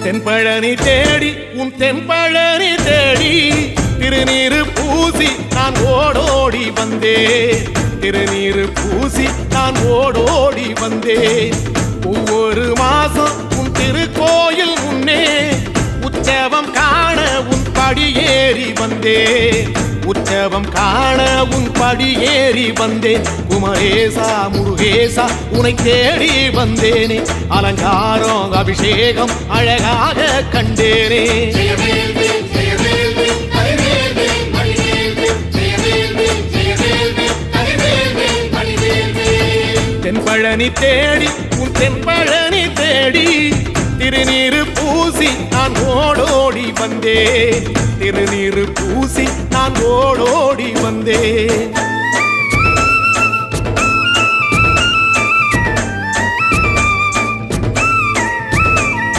தென்பழனி தேடி உன் தென்பழனி தேடி திருநீரு பூசி நான் ஓடோடி வந்தேன். திருநீரு பூசி நான் ஓடோடி வந்தேன். ஒவ்வொரு மாசம் உன் திருக்கோயில் முன்னே உற்சவம் காண உன் படியேறி வந்தேன். உற்சவம் காண உன் படியேறி வந்தேன். குமரேசா முருகேசா உனை தேடி வந்தேனே. அலங்காரம் அபிஷேகம் அழகாக கண்டேனே. தென்பழனி தேடி உன் தென்பழனி தேடி திருநீரு பூசி நான் ஓடோடி வந்தேன். திருநீரு பூசி நான் ஓடோடி வந்தேன்.